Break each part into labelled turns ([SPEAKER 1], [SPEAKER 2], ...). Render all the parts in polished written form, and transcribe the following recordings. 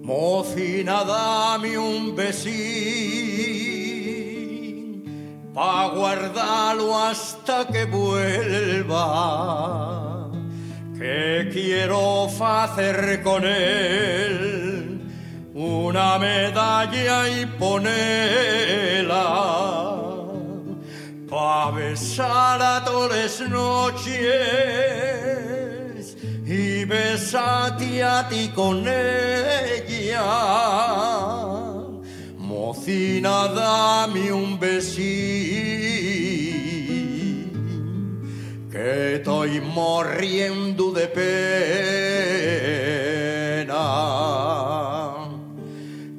[SPEAKER 1] Mocina, dame un besín pa' guardarlo hasta que vuelva, que quiero hacer con él una medalla y ponerla pa' besarla todas las noches y besarte a ti con ella. Mocina, dame un besín, que estoy muriendo de pena.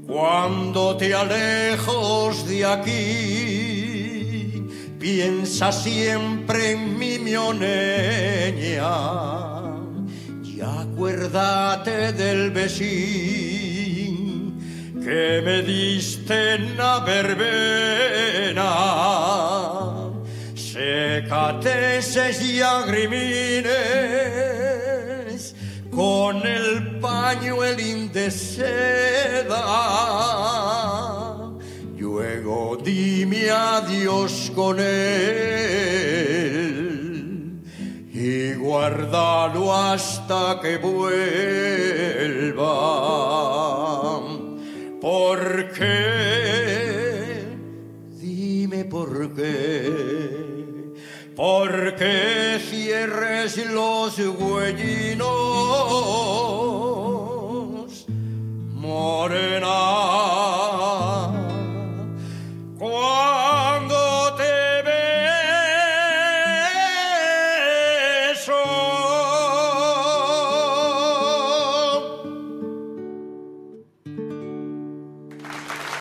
[SPEAKER 1] Cuando te alejos de aquí, piensa siempre en mi mioneña. Y acuérdate del besín que me diste en la verbena. Sécate esos lagrimines con el pañuelín de seda. Luego dime adiós con él y guárdalo hasta que vuelva. ¿Por qué? Dime por qué. ¿Por qué cierres los huellinos